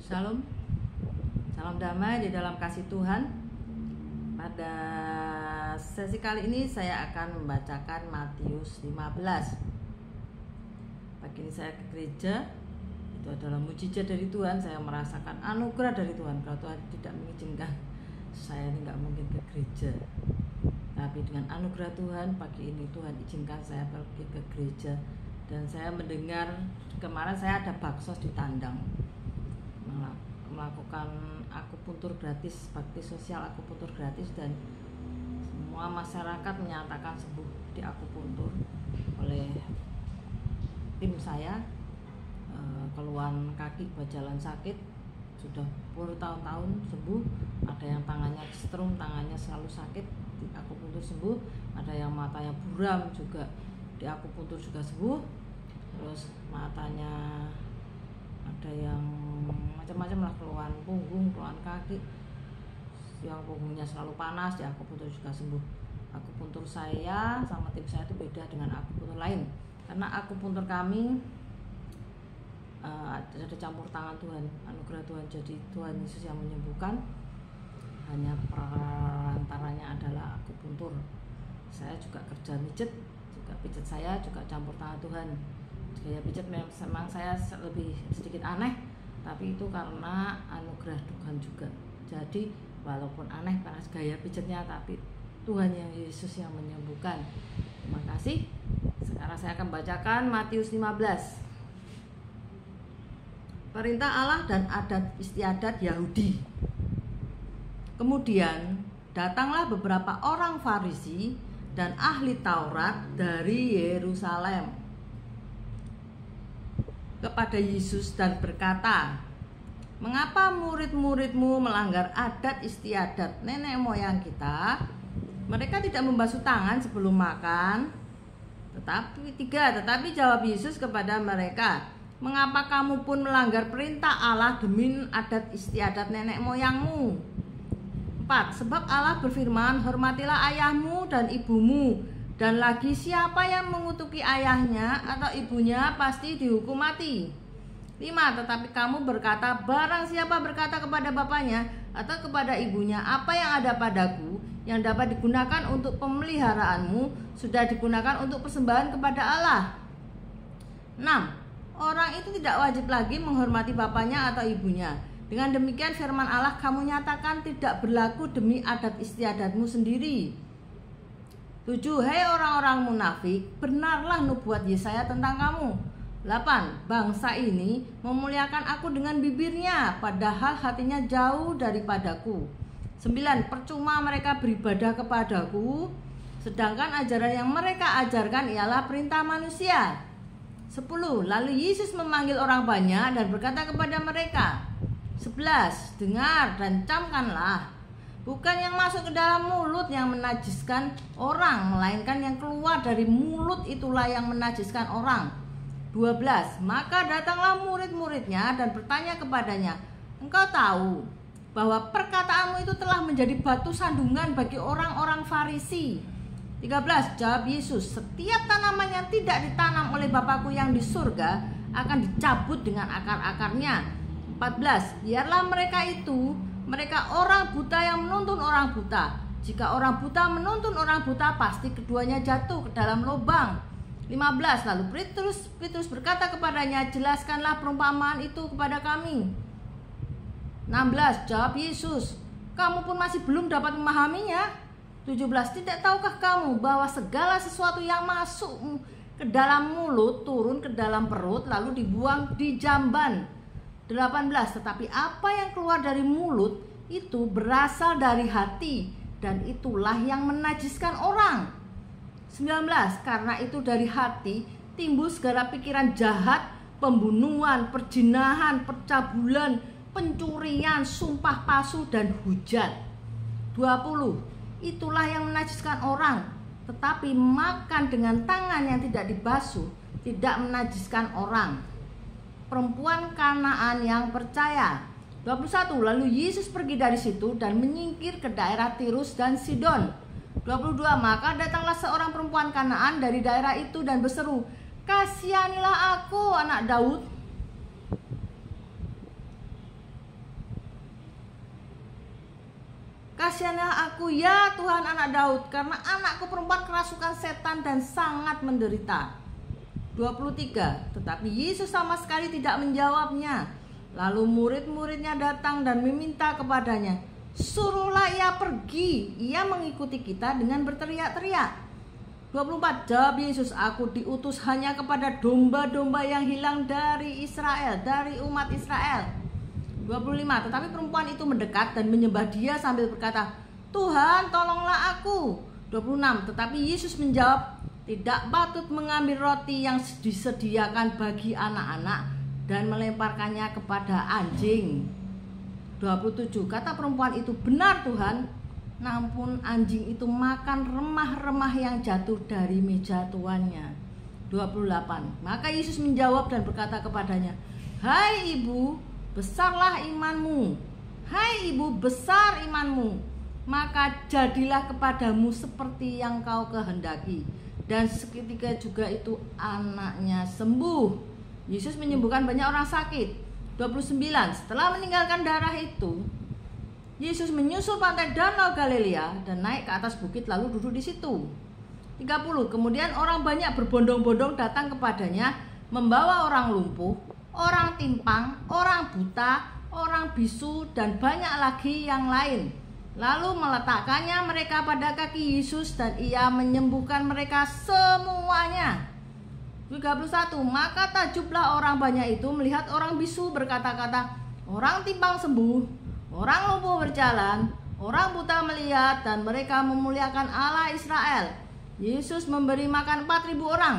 Shalom, salam damai di dalam kasih Tuhan. Pada sesi kali ini saya akan membacakan Matius 15. Pagi ini saya ke gereja. Itu adalah mujizat dari Tuhan. Saya merasakan anugerah dari Tuhan. Kalau Tuhan tidak mengizinkan, saya ini nggak mungkin ke gereja. Tapi dengan anugerah Tuhan, pagi ini Tuhan izinkan saya pergi ke gereja. Dan saya mendengar, kemarin saya ada baksos di Tandang, melakukan akupuntur gratis, bakti sosial akupuntur gratis, dan semua masyarakat menyatakan sembuh di akupuntur oleh tim saya. Keluhan kaki buat jalan sakit sudah bertahun-tahun sembuh. Ada yang tangannya setrum, tangannya selalu sakit, di akupuntur sembuh. Ada yang matanya buram juga, di akupuntur juga sembuh. Terus matanya ada yang macam-macam lah, keluhan punggung, keluhan kaki, yang punggungnya selalu panas, di akupuntur juga sembuh. Akupuntur saya sama tim saya itu beda dengan akupuntur lain, karena akupuntur kami ada campur tangan Tuhan, anugerah Tuhan. Jadi Tuhan Yesus yang menyembuhkan, hanya perantaranya adalah akupuntur. Saya juga kerja pijet, juga pijet saya juga campur tangan Tuhan. Gaya pijet memang saya lebih sedikit aneh, tapi itu karena anugerah Tuhan juga. Jadi walaupun aneh karena gaya pijetnya, tapi Tuhan yang Yesus yang menyembuhkan. Terima kasih. Sekarang saya akan bacakan Matius 15. Perintah Allah dan adat istiadat Yahudi. Kemudian datanglah beberapa orang Farisi dan ahli Taurat dari Yerusalem kepada Yesus dan berkata, "Mengapa murid-muridmu melanggar adat istiadat nenek moyang kita? Mereka tidak membasuh tangan sebelum makan." Tetapi jawab Yesus kepada mereka, "Mengapa kamu pun melanggar perintah Allah demi adat istiadat nenek moyangmu?" 4. Sebab Allah berfirman, "Hormatilah ayahmu dan ibumu, dan lagi siapa yang mengutuki ayahnya atau ibunya pasti dihukum mati." 5. Tetapi kamu berkata, "Barang siapa berkata kepada bapaknya atau kepada ibunya, 'Apa yang ada padaku, yang dapat digunakan untuk pemeliharaanmu, sudah digunakan untuk persembahan kepada Allah.'" 6. Orang itu tidak wajib lagi menghormati bapaknya atau ibunya. Dengan demikian firman Allah kamu nyatakan tidak berlaku demi adat istiadatmu sendiri. 7. Hei orang-orang munafik, benarlah nubuat Yesaya tentang kamu. 8. Bangsa ini memuliakan aku dengan bibirnya, padahal hatinya jauh daripadaku. 9. Percuma mereka beribadah kepadaku, sedangkan ajaran yang mereka ajarkan ialah perintah manusia. 10. Lalu Yesus memanggil orang banyak dan berkata kepada mereka. 11. Dengar dan camkanlah. Bukan yang masuk ke dalam mulut yang menajiskan orang, melainkan yang keluar dari mulut itulah yang menajiskan orang. 12. Maka datanglah murid-muridnya dan bertanya kepadanya, "Engkau tahu bahwa perkataanmu itu telah menjadi batu sandungan bagi orang-orang Farisi?" 13. Jawab Yesus, "Setiap tanaman yang tidak ditanam oleh Bapakku yang di surga akan dicabut dengan akar-akarnya." 14. Biarlah mereka orang buta yang menuntun orang buta. Jika orang buta menuntun orang buta, pasti keduanya jatuh ke dalam lubang. 15. Lalu Petrus berkata kepadanya, "Jelaskanlah perumpamaan itu kepada kami." 16. Jawab Yesus, "Kamu pun masih belum dapat memahaminya?" 17. Tidak tahukah kamu bahwa segala sesuatu yang masuk ke dalam mulut turun ke dalam perut lalu dibuang di jamban? 18. Tetapi apa yang keluar dari mulut itu berasal dari hati, dan itulah yang menajiskan orang. 19. Karena itu dari hati timbul segala pikiran jahat, pembunuhan, perzinahan, percabulan, pencurian, sumpah palsu, dan hujat. 20. Itulah yang menajiskan orang, tetapi makan dengan tangan yang tidak dibasuh tidak menajiskan orang. Perempuan Kanaan yang percaya. 21. Lalu Yesus pergi dari situ dan menyingkir ke daerah Tirus dan Sidon. 22. Maka datanglah seorang perempuan Kanaan dari daerah itu dan berseru, "Kasihanilah aku, anak Daud." Kasihanlah aku ya Tuhan anak Daud, karena anakku perempuan kerasukan setan dan sangat menderita. 23. Tetapi Yesus sama sekali tidak menjawabnya. Lalu murid-muridnya datang dan meminta kepadanya, suruhlah ia pergi, ia mengikuti kita dengan berteriak-teriak. 24. Jawab Yesus, aku diutus hanya kepada domba-domba yang hilang dari Israel, dari umat Israel. 25. Tetapi perempuan itu mendekat dan menyembah dia sambil berkata, Tuhan tolonglah aku. 26. Tetapi Yesus menjawab, tidak patut mengambil roti yang disediakan bagi anak-anak dan melemparkannya kepada anjing. 27. Kata perempuan itu, benar Tuhan, namun anjing itu makan remah-remah yang jatuh dari meja tuannya. 28. Maka Yesus menjawab dan berkata kepadanya, hai ibu, besarlah imanmu. Hai ibu, besar imanmu. Maka jadilah kepadamu seperti yang kau kehendaki. Dan seketika juga itu anaknya sembuh. Yesus menyembuhkan banyak orang sakit. 29. Setelah meninggalkan darah itu, Yesus menyusul pantai Danau Galilea dan naik ke atas bukit lalu duduk di situ. 30. Kemudian orang banyak berbondong-bondong datang kepadanya, membawa orang lumpuh, orang timpang, orang buta, orang bisu, dan banyak lagi yang lain. Lalu meletakkannya mereka pada kaki Yesus dan ia menyembuhkan mereka semuanya. 31. Maka takjublah orang banyak itu melihat orang bisu berkata-kata, orang timpang sembuh, orang lumpuh berjalan, orang buta melihat, dan mereka memuliakan Allah Israel. Yesus memberi makan 4.000 orang.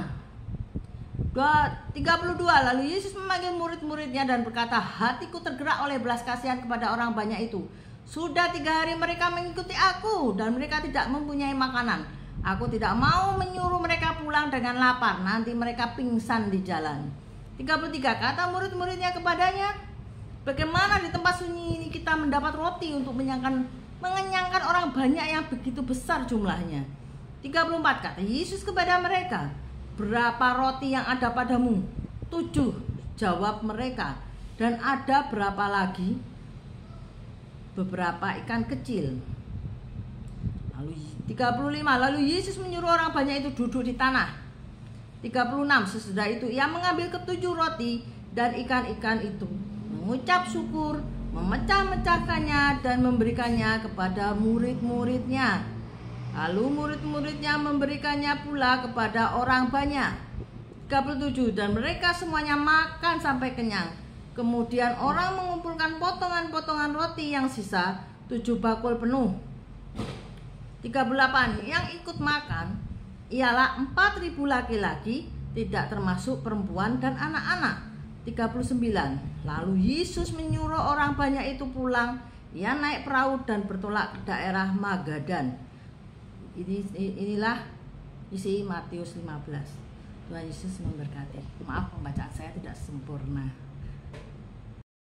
32. Lalu Yesus memanggil murid-muridnya dan berkata, hatiku tergerak oleh belas kasihan kepada orang banyak itu. Sudah 3 hari mereka mengikuti aku dan mereka tidak mempunyai makanan. Aku tidak mau menyuruh mereka pulang dengan lapar, nanti mereka pingsan di jalan. 33. Kata murid-muridnya kepadanya, bagaimana di tempat sunyi ini kita mendapat roti untuk mengenyangkan orang banyak yang begitu besar jumlahnya? 34. Kata Yesus kepada mereka, berapa roti yang ada padamu? 7. Jawab mereka. Dan ada berapa lagi? Beberapa ikan kecil. Lalu 35. Lalu Yesus menyuruh orang banyak itu duduk di tanah. 36. Sesudah itu ia mengambil ke-7 roti dan ikan-ikan itu, mengucap syukur, memecah-mecahkannya dan memberikannya kepada murid-muridnya. Lalu murid-muridnya memberikannya pula kepada orang banyak. 37. Dan mereka semuanya makan sampai kenyang. Kemudian orang mengumpulkan potongan-potongan roti yang sisa, 7 bakul penuh. 38. Yang ikut makan ialah 4.000 laki-laki, tidak termasuk perempuan dan anak-anak. 39. Lalu Yesus menyuruh orang banyak itu pulang. Ia naik perahu dan bertolak ke daerah Magadan. Inilah isi Matius 15. Tuhan Yesus memberkati. Maaf pembacaan saya tidak sempurna.